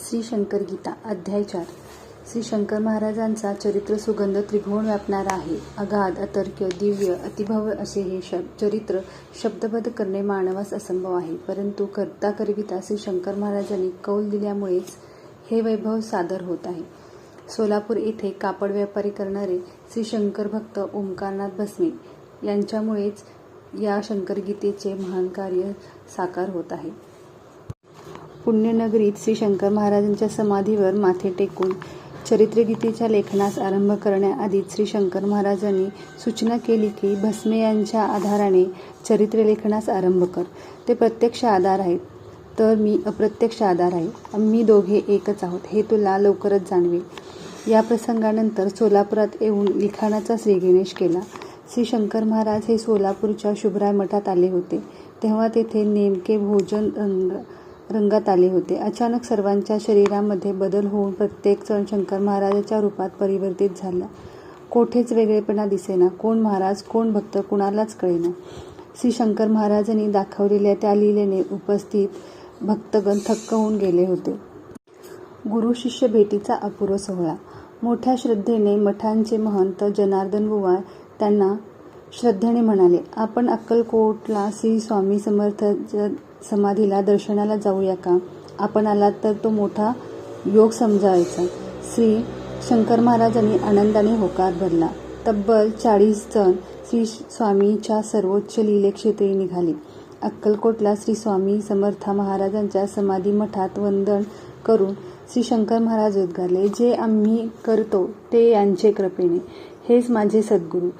श्री शंकर गीता अध्याय 4. श्री शंकर महाराजांचा चरित्र सुगंध त्रिभुवन व्यापणारा आहे. अगाध, अतर्क्य, दिव्य, अतिभव्य असे हे चरित्र शब्दबद्ध करणे मानवास असंभव आहे. परंतु करता करविता श्री शंकर महाराजांनी कौल दिल्यामुळेच हे वैभव सादर होत आहे. सोलापूर येथे कापड व्यापारी करणारे श्री शंकर भक्त ओंकारनाथ भस्मे यांच्यामुळेच या शंकरगीतेचे महान कार्य साकार होत आहे. पुण्यनगरीत श्री शंकर महाराजांच्या समाधीवर माथे टेकून चरित्रगीतेच्या लेखनास आरंभ करण्याआधीच श्री शंकर महाराजांनी सूचना केली की भस्मे यांच्या आधाराने चरित्रलेखनास आरंभ कर. ते प्रत्यक्ष आधार आहेत, तर मी अप्रत्यक्ष आधार आहे. आम्ही दोघे एकच आहोत हे तुला लवकरच जाणवेल. या प्रसंगानंतर सोलापुरात येऊन लिखाणाचा श्रीगणेश केला. श्री शंकर महाराज हे सोलापूरच्या शुभराय मठात आले होते. तेव्हा तेथे नेमके भोजन रंगात आले होते. अचानक सर्वांच्या शरीरामध्ये बदल होऊन प्रत्येक जण शंकर महाराजाच्या रूपात परिवर्तित झाला. कोठेच वेगळेपणा दिसेना. कोण महाराज, कोण भक्त कुणालाच कळेना. श्री शंकर महाराजांनी दाखवलेल्या त्या लीलेने उपस्थित भक्तगण थक्क होऊन गेले होते. गुरु शिष्य भेटीचा अपूर्व सोहळा. मोठ्या श्रद्धेने मठांचे महंत जनार्दन बुवा त्यांना श्रद्धेने म्हणाले, आपण अक्कलकोटला श्री स्वामी समर्थ समाधीला दर्शनाला जाऊया का? आपण आलात तर तो मोठा योग समजायचा. श्री शंकर महाराजांनी आनंदाने होकार भरला. तब्बल 40 जण श्री स्वामीच्या सर्वोच्च लीलेक्षेत्री निघाले. अक्कलकोटला श्री स्वामी समर्थ महाराजांच्या समाधी मठात वंदन करून श्री शंकर महाराज उद्गारले, जे आम्ही करतो ते यांचे कृपेने. हेच माझे सद्गुरू.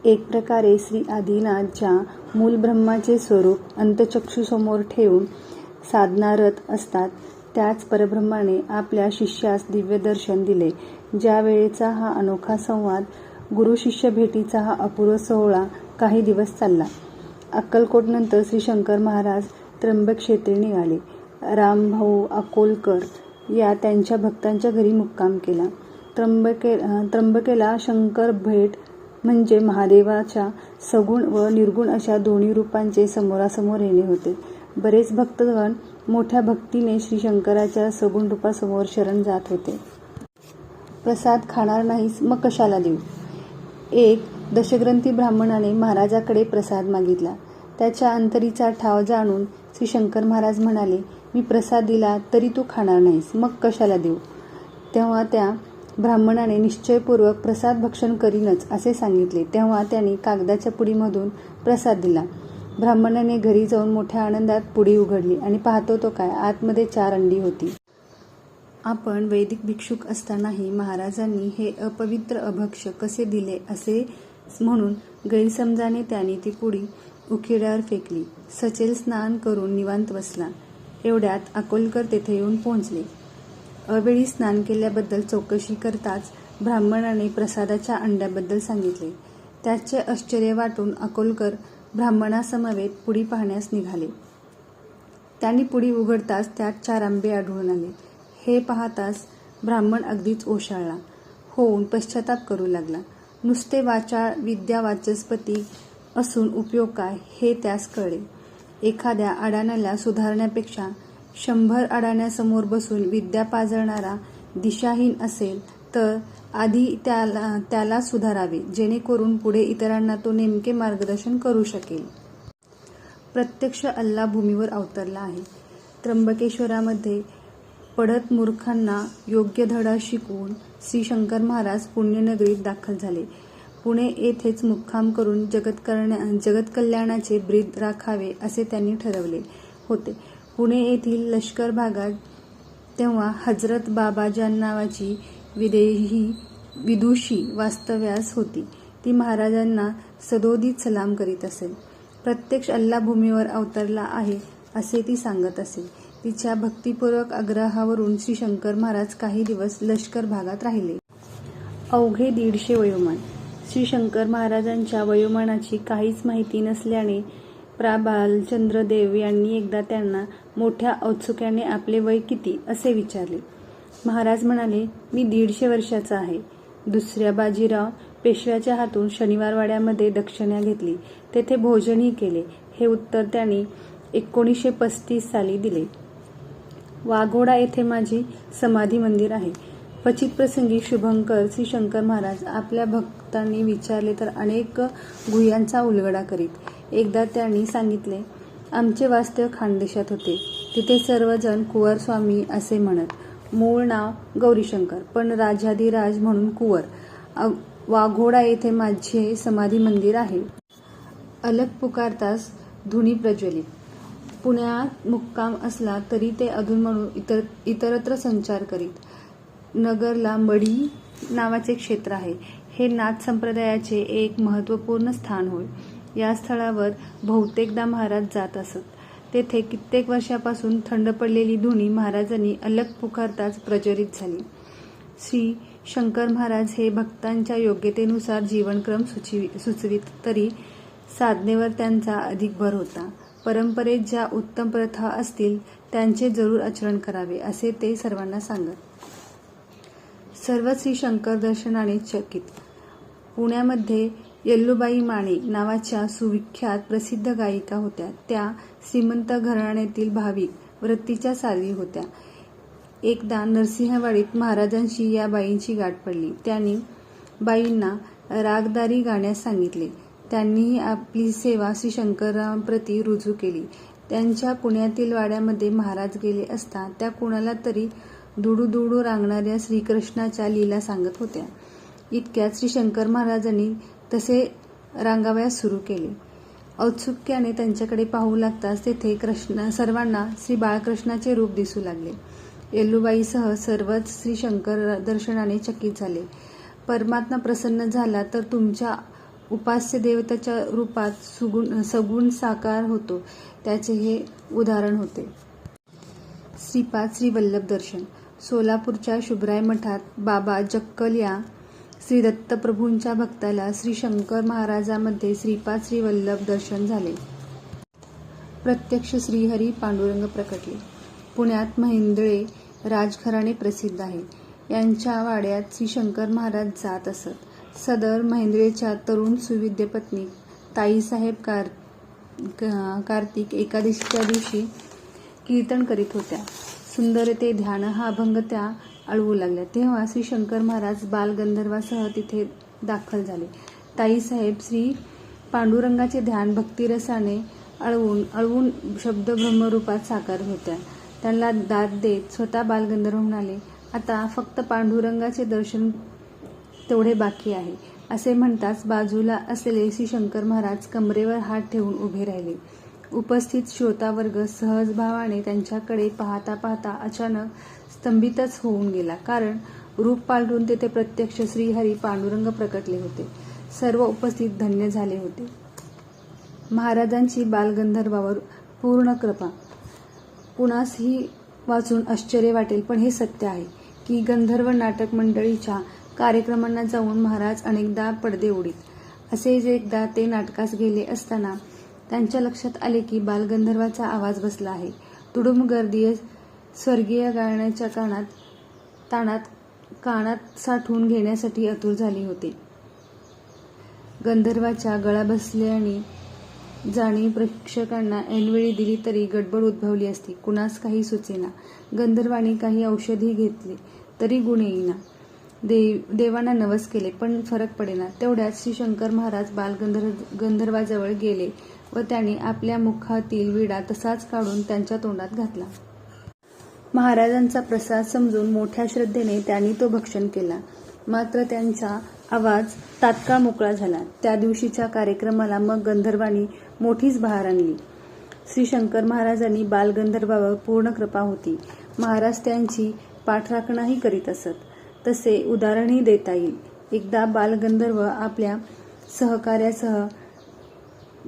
एक प्रकारे श्री आदिनाथ ज्या मूल ब्रह्माचे स्वरूप अंतचक्षुसमोर ठेवून साधनारत असतात, त्याच परब्रह्माने आपल्या शिष्यास दिव्य दर्शन दिले. ज्या वेळेचा हा अनोखा संवाद, गुरु शिष्य भेटीचा हा अपूर्व सोहळा काही दिवस चालला. अक्कलकोटनंतर श्री शंकर महाराज त्र्यंबकेश्वरी निघाले. रामभाऊ अकोलकर या त्यांच्या भक्तांच्या घरी मुक्काम केला. त्र्यंबकेला शंकर भेट म्हणजे महादेवाच्या सगुण व निर्गुण अशा दोन्ही रूपांचे समोरासमोर येणे होते. बरेच भक्तगण मोठ्या भक्तीने श्री शंकराच्या सगुण रूपासमोर शरण जात होते. प्रसाद खाणार नाहीस मग कशाला देऊ? एक दशग्रंथी ब्राह्मणाने महाराजाकडे प्रसाद मागितला. त्याच्या अंतरीचा ठाव जाणून श्री शंकर महाराज म्हणाले, मी प्रसाद दिला तरी तू खाणार नाहीस, मग कशाला देऊ? तेव्हा त्या ब्राह्मणाने निश्चयपूर्वक प्रसाद भक्षण करीनच असे सांगितले. तेव्हा त्यांनी कागदाच्या पुडीमधून प्रसाद दिला. ब्राह्मणाने घरी जाऊन मोठ्या आनंदात पुडी उघडली आणि पाहतो तो काय, आतमध्ये 4 अंडी होती. आपण वैदिक भिक्षुक असतानाही महाराजांनी हे अपवित्र अभक्ष्य कसे दिले असे म्हणून गैरसमजाने त्यांनी ती पुडी उकिरड्यावर फेकली. सचेल स्नान करून निवांत बसला. एवढ्यात अकोलकर तेथे येऊन पोहोचले. अवेळी स्नान केल्याबद्दल चौकशी करताच ब्राह्मणाने प्रसादाच्या अंड्याबद्दल सांगितले. त्याचे आश्चर्य वाटून अकोलकर ब्राह्मणासमवेत पुडी पाहण्यास निघाले. त्यांनी पुडी उघडताच त्यात 4 आंबे आढळून आले. हे पाहताच ब्राह्मण अगदीच ओशाळला होऊन पश्चाताप करू लागला. नुसते वाचाळ विद्या वाचस्पती असून उपयोग काय हे त्यास कळले. एखाद्या अडाण्याला सुधारण्यापेक्षा 100 अडाण्यासमोर बसून विद्या पाजळणारा दिशाहीन असेल तर आधी त्याला सुधारावे, जेणेकरून पुढे इतरांना तो नेमके मार्गदर्शन करू शकेल. प्रत्यक्ष अल्ला भूमीवर अवतरला आहे. त्र्यंबकेश्वरामध्ये पडत मूर्खांना योग्य धडा शिकवून श्री शंकर महाराज पुण्यनगरीत दाखल झाले. पुणे येथेच मुक्काम करून जगत कल्याणाचे ब्रीद राखावे असे त्यांनी ठरवले होते. पुणे येथील लष्कर भागात तेव्हा हजरत बाबाजान नावाची विदुषी वास्तव्यास होती. ती महाराजांना सदोदित सलाम करीत असेल. प्रत्यक्ष अल्ला भूमीवर अवतरला आहे असे ती सांगत असे. तिच्या भक्तिपूर्वक आग्रहावरून श्री शंकर महाराज काही दिवस लष्कर भागात राहिले. अवघे 150 वयोमान. श्री शंकर महाराजांच्या वयोमानाची काहीच माहिती नसल्याने प्रा. बालचंद्र देव यांनी एकदा त्यांना मोठ्या औत्सुक्याने आपले वय किती असे विचारले. महाराज म्हणाले, मी 150 वर्षाचा आहे. दुसऱ्या बाजीराव पेशव्याच्या हातून शनिवारवाड्यामध्ये दक्षिणा घेतली. तेथे भोजनही केले. हे उत्तर त्यांनी 1935 साली दिले. वाघोडा येथे माझे समाधी मंदिर आहे. क्वचित प्रसंगी शुभंकर श्री शंकर महाराज आपल्या भक्तांनी विचारले तर अनेक गुह्यांचा उलगडा करीत. एकदा त्यांनी सांगितले, आमचे वास्तव्य खानदेशात होते. तिथे सर्वजण कुंवरस्वामी असे म्हणत. मूळ नाव गौरीशंकर, पण राजाधिराज म्हणून कुंवर. वाघोडा येथे माझे समाधी मंदिर आहे. अलख पुकारताच धुनी प्रज्वलित. पुण्यात मुक्काम असला तरी ते अधूनमधून इतरत्र संचार करीत. नगरला मढी नावाचे क्षेत्र आहे. हे नाथ संप्रदायाचे एक महत्त्वपूर्ण स्थान होय. या स्थळावर बहुतेकदा महाराज जात असत. तेथे कित्येक वर्षापासून थंड पडलेली धुनी महाराजांनी अलख पुकारताच प्रज्वलित झाली. श्री शंकर महाराज हे भक्तांच्या योग्यतेनुसार जीवनक्रम सुचवित, तरी साधनेवर त्यांचा अधिक भर होता. परंपरेत ज्या उत्तम प्रथा असतील त्यांचे जरूर आचरण करावे असे ते सर्वांना सांगत. सर्व श्री शंकर दर्शनाने चकित. पुण्यामध्ये येल्लूबाई माने नावाच्या सुविख्यात प्रसिद्ध गायिका होत्या. त्या श्रीमंत घराण्यातील भाविक वृत्तीच्या साध्वी होत्या. एकदा नरसिंहवाडीत महाराजांशी या बाईंची गाठ पडली. त्यांनी बाईंना रागदारी गाण्यास सांगितले. त्यांनीही आपली सेवा श्री शंकरांप्रती रुजू केली. त्यांच्या पुण्यातील वाड्यामध्ये महाराज गेले असता त्या कुणाला तरी दुडू रांगणाऱ्या श्रीकृष्णाच्या लीला सांगत होत्या. इतक्यात श्री शंकर महाराजांनी तसे रांगावयास सुरू केले. औत्सुक्याने त्यांच्याकडे पाहू लागताच तेथे सर्वांना श्री बाळकृष्णाचे रूप दिसू लागले. येल्लूबाईसह सर्वच श्री शंकर दर्शनाने चकित झाले. परमात्मा प्रसन्न झाला तर तुमच्या उपास्य देवतेच्या रूपात सगुण साकार होतो, त्याचे हे उदाहरण होते. श्रीपाद श्री वल्लभ दर्शन. सोलापूरच्या शुभराय मठात बाबा जक्कल या श्री दत्तप्रभूंच्या भक्ताला श्री शंकर महाराजांमध्ये श्रीपाद श्री वल्लभ दर्शन झाले. प्रत्यक्ष श्रीहरी पांडुरंग प्रकटले. पुण्यात महिंद्रे राजघराणे प्रसिद्ध आहे. यांच्या वाड्यात श्री शंकर महाराज जात असत. सदर महिंद्रेच्या तरुण सुविद्य पत्नी ताईसाहेब कार्तिक एकादशीच्या दिवशी कीर्तन करीत होत्या. सुंदर ते ध्यान हा अभंग त्या आळवू लागल्या. तेव्हा श्री शंकर महाराज बालगंधर्वासह तिथे दाखल झाले. ताईसाहेब श्री पांडुरंगाचे ध्यान भक्तिरसाने आळवून शब्द ब्रह्मरूपात साकारत होत्या. त्यांना दाद देत स्वतः बालगंधर्व म्हणाले, आता फक्त पांडुरंगाचे दर्शन तेवढे बाकी आहे. असे म्हणताच बाजूला असलेले श्री शंकर महाराज कमरेवर हात ठेवून उभे राहिले. उपस्थित श्रोतावर्ग सहज भावाने त्यांच्याकडे पाहता पाहता अचानक स्तंभितच होऊन गेला. कारण रूप पालटून तेथे प्रत्यक्ष श्रीहरी पांडुरंग प्रकटले होते. सर्व उपस्थित धन्य झाले होते. महाराजांची बालगंधर्वावर पूर्ण कृपा. कुणासही वाचून आश्चर्य वाटेल, पण हे सत्य आहे की गंधर्व नाटक मंडळीच्या कार्यक्रमांना जाऊन महाराज अनेकदा पडदे उडीत. असेच एकदा ते नाटकास गेले असताना त्यांच्या लक्षात आले की बालगंधर्वाचा आवाज बसला आहे. तुडुंब गर्दी स्वर्गीय गायनाच्या कानात साठवून घेण्यासाठी आतुर झाली होती. गंधर्वाच्या गळा बसल्याने जाणीव प्रेक्षकांना ऐनवेळी दिली तरी गडबड उद्भवली असती. कुणास काही सुचेना. गंधर्वांनी काही औषधी घेतली तरी गुण येईना. देवांना नवस केले पण फरक पडेना. तेवढ्यात श्री शंकर महाराज गंधर्वाजवळ गेले व त्यांनी आपल्या मुखातील विडा तसाच काढून त्यांच्या तोंडात घातला. महाराजांचा प्रसाद समजून मोठ्या श्रद्धेने त्यांनी तो भक्षण केला. मात्र त्यांचा आवाज तात्काळ मोकळा झाला. त्या दिवशीच्या कार्यक्रमाला मग गंधर्वांनी मोठीच बहार आणली. श्री शंकर महाराजांनी बालगंधर्वावर पूर्ण कृपा होती. महाराज त्यांची पाठराखणही करीत असत. तसे उदाहरणही देता येईल. एकदा बालगंधर्व आपल्या सहकार्यासह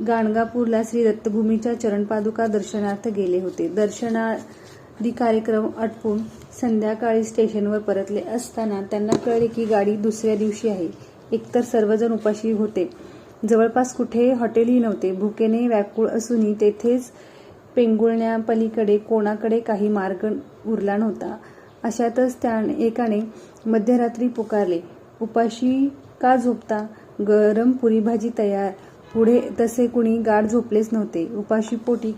गाणगापूरला श्री दत्तभूमीच्या चरणपादुका दर्शनार्थ गेले होते. दर्शनादी कार्यक्रम आटपून संध्याकाळी स्टेशनवर परतले असताना त्यांना कळले की गाडी दुसऱ्या दिवशी आहे. एकतर सर्वजण उपाशी होते. जवळपास कुठे हॉटेलही नव्हते. भुकेने व्याकुळ असूनही तेथेच पेंगुळण्यापलीकडे कोणाकडे काही मार्ग उरला नव्हता. अशातच एकाने मध्यरात्री पुकारले, उपाशी का झोपता? गरम पुरी भाजी तयार पुढे तसे कुणी गाढ झोपलेच नव्हते. उपाशी पोटी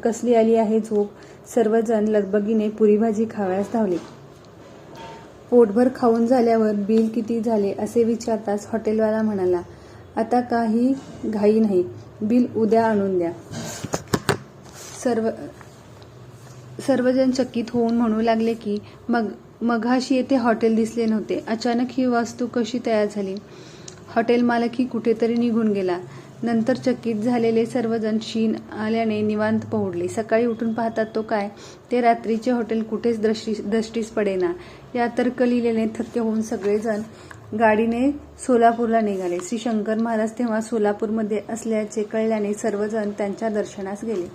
कसली आली आहे झोप. सर्वजण लगबगीने पुरी भाजी खावयास धावले. पोटभर खाऊन झाल्यावर बिल किती झाले असे विचारताच हॉटेलवाला म्हणाला, आता काही घाई नाही, बिल उद्या आणून द्या. सर्वजण चकित होऊन म्हणू लागले की मघाशी येथे हॉटेल दिसले नव्हते. अचानक ही वास्तू कशी तयार झाली. हॉटेल मालकही कुठेतरी निघून गेला. नंतर चकित झालेले सर्वजण शीण आल्याने निवांत पहुडले. सकाळी उठून पाहतात तो काय, ते रात्रीचे हॉटेल कुठेच दृष्टीस पडेना. या तर्कलीलेने थक्क होऊन सगळेजण गाडीने सोलापूरला निघाले. श्री शंकर महाराज तेव्हा सोलापूरमध्ये असल्याचे कळल्याने सर्वजण त्यांच्या दर्शनास गेले.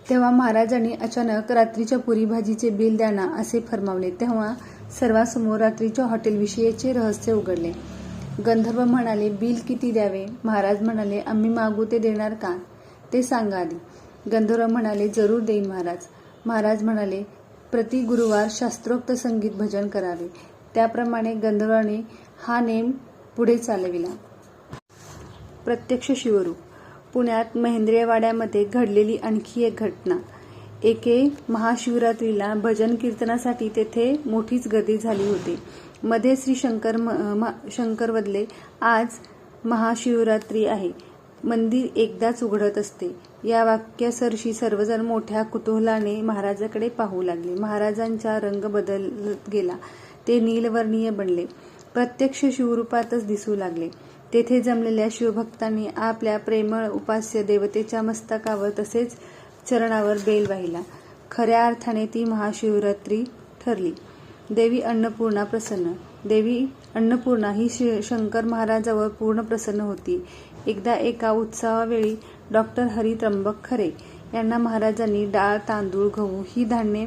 तेव्हा महाराजांनी अचानक रात्रीच्या पुरी भाजीचे बिल द्या ना असे फरमावले. तेव्हा सर्वांसमोर रात्रीच्या हॉटेलविषयीचे रहस्य उघडले. गंधर्व म्हणाले, बिल किती द्यावे. महाराज म्हणाले, आम्ही मागू ते देणार का, ते सांगा आधी. गंधर्व म्हणाले, जरूर देईन महाराज. महाराज म्हणाले, प्रति गुरुवार शास्त्रोक्त संगीत भजन करावे. त्याप्रमाणे गंधर्वाने हा नेम पुढे चालविला. प्रत्यक्ष शिवरूप. पुण्यात महेंद्रेवाड्यामध्ये घडलेली आणखी एक घटना. एके महाशिवरात्रीला भजन कीर्तनासाठी तेथे मोठीच गर्दी झाली होती. मध्ये श्री शंकर वदले, आज महाशिवरात्री आहे, मंदिर एकदाच उघडत असते. या वाक्यासरशी सर्वजण मोठ्या कुतूहलाने महाराजाकडे पाहू लागले. महाराजांचा रंग बदलत गेला. ते नीलवर्णीय बनले. प्रत्यक्ष शिवरूपातच दिसू लागले. तेथे जमलेल्या शिवभक्तांनी आपल्या प्रेमळ उपास्य देवतेच्या मस्तकावर तसेच चरणावर बेल वाहिला. खऱ्या अर्थाने ती महाशिवरात्री ठरली. देवी अन्नपूर्णा प्रसन्न. देवी अन्नपूर्णा ही शंकर महाराजावर पूर्ण प्रसन्न होती. एकदा एका उत्सवावेळी डॉक्टर हरी त्र्यंबक खरे यांना महाराजांनी डाळ, तांदूळ, गहू ही धान्ये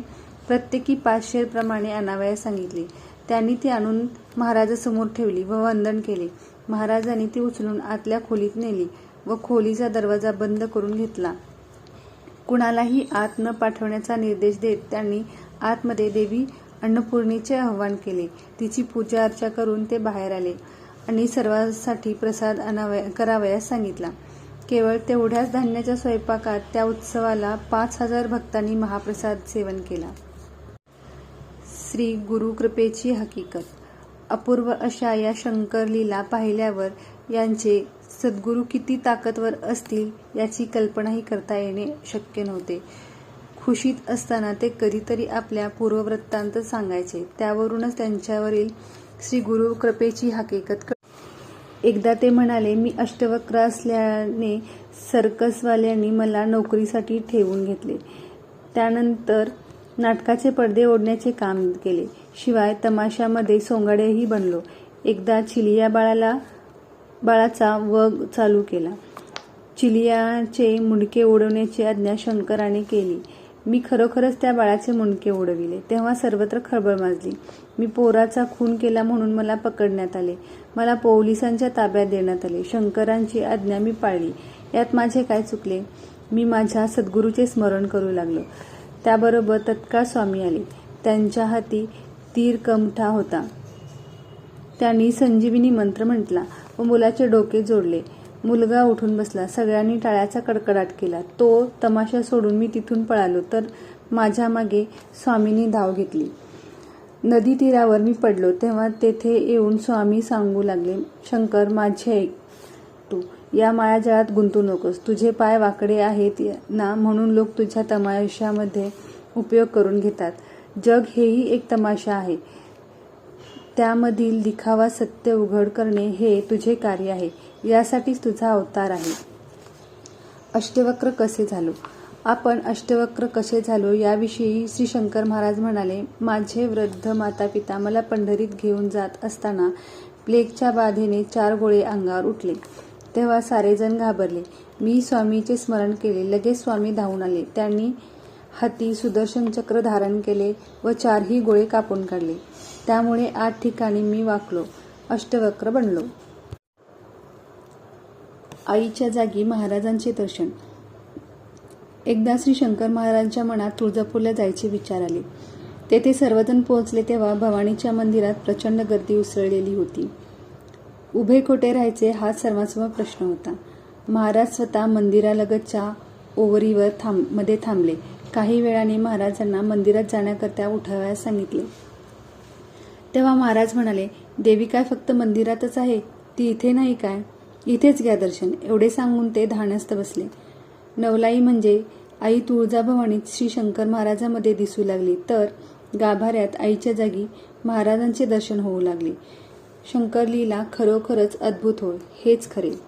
प्रत्येकी 500 प्रमाणे आणावयास सांगितले. त्यांनी ती आणून महाराजासमोर ठेवली व वंदन केले. महाराजांनी ती उचलून आतल्या खोलीत नेली व खोलीचा दरवाजा बंद करून घेतला. कुणालाही आत न पाठवण्याचा निर्देश देत त्यांनी आतमध्ये देवी अन्नपूर्णेचे आवाहन केले. तिची पूजा अर्चा करून ते बाहेर आले आणि सर्वांसाठी प्रसाद करावयास सांगितला. केवळ तेवढ्याच धान्याच्या स्वयंपाकात त्या उत्सवाला 5000 भक्तांनी महाप्रसाद सेवन केला. श्री गुरुकृपेची हकीकत. अपूर्व अशा या शंकरलीला पाहिल्यावर यांचे सद्गुरू किती ताकदवर असतील याची कल्पनाही करता येणे शक्य नव्हते. खुशीत असताना ते कधीतरी आपल्या पूर्ववृत्तांत सांगायचे. त्यावरूनच त्यांच्यावरील श्री गुरु कृपेची हकीकत कळली. एकदा ते म्हणाले, मी अष्टवक्र असल्याने सर्कसवाल्यांनी मला नोकरीसाठी ठेवून घेतले. त्यानंतर नाटकाचे पडदे ओढण्याचे काम केले. शिवाय तमाशामध्ये सोंगाडेही बनलो. एकदा चिलिया बाळाचा वग चालू केला. चिलियाचे मुंडके उडवण्याची आज्ञा शंकराने केली. मी खरोखरच त्या बाळाचे मुंडके उडविले. तेव्हा सर्वत्र खळबळ माजली. मी पोराचा खून केला म्हणून मला पकडण्यात आले. मला पोलिसांच्या ताब्यात देण्यात आले. शंकरांची आज्ञा मी पाळली. यात माझे काय चुकले. मी माझ्या सद्गुरूचे स्मरण करू लागलो. त्याबरोबर तत्काळ स्वामी आले. त्यांच्या हाती तीरकमठा होता. त्यांनी संजीवनी मंत्र म्हटला व मुलाचे डोके जोडले. मुलगा उठून बसला. सगळ्यांनी टाळ्याचा कडकडाट केला. तो तमाशा सोडून मी तिथून पळालो तर माझ्या मागे स्वामींनी धाव घेतली. नदी तीरावर मी पडलो तेव्हा तेथे येऊन स्वामी सांगू लागले, शंकर माझे ऐक, तू या मायाजाळात गुंतू नकोस. तुझे पाय वाकडे आहेत ना म्हणून लोक तुझ्या तमाशामध्ये उपयोग करून घेतात. जग हेही एक तमाशा आहे. त्यामधील दिखावा सत्य उघड करणे हे तुझे कार्य आहे. यासाठीच तुझा अवतार आहे. अष्टवक्र कसे झालो. आपण अष्टवक्र कसे झालो याविषयी श्री शंकर महाराज म्हणाले, माझे वृद्ध मातापिता मला पंढरीत घेऊन जात असताना प्लेगच्या बाधेने 4 गोळे अंगावर उठले. तेव्हा सारेजण घाबरले. मी स्वामीचे स्मरण केले. लगेच स्वामी धावून आले. त्यांनी हाती सुदर्शन चक्र धारण केले व 4ही गोळे कापून काढले. त्यामुळे 8 ठिकाणी मी वाकलो, अष्टवक्र बनलो. आईच्या जागी महाराजांचे दर्शन. एकदा श्री शंकर महाराजांच्या मनात तुळजापूरला जायचे विचार आले. तेथे सर्वजण पोहोचले तेव्हा भवानीच्या मंदिरात प्रचंड गर्दी उसळलेली होती. उभे कोठे राहायचे हा सर्वांसमोर प्रश्न होता. महाराज स्वतः मंदिरालगतच्या ओवरीवर मध्ये थांबले. काही वेळाने महाराजांना मंदिरात जाण्याकरता उठावयास सांगितले. तेव्हा महाराज म्हणाले, देवी काय फक्त मंदिरातच आहे? ती इथे नाही काय? इथेच घ्या दर्शन. एवढे सांगून ते ध्यानस्थ बसले. नवलाई म्हणजे आई तुळजाभवानी श्री शंकर महाराजांमध्ये दिसू लागली, तर गाभाऱ्यात आईच्या जागी महाराजांचे दर्शन होऊ लागले. शंकरलीला खरोखरच अद्भुत होय. हेच खरे.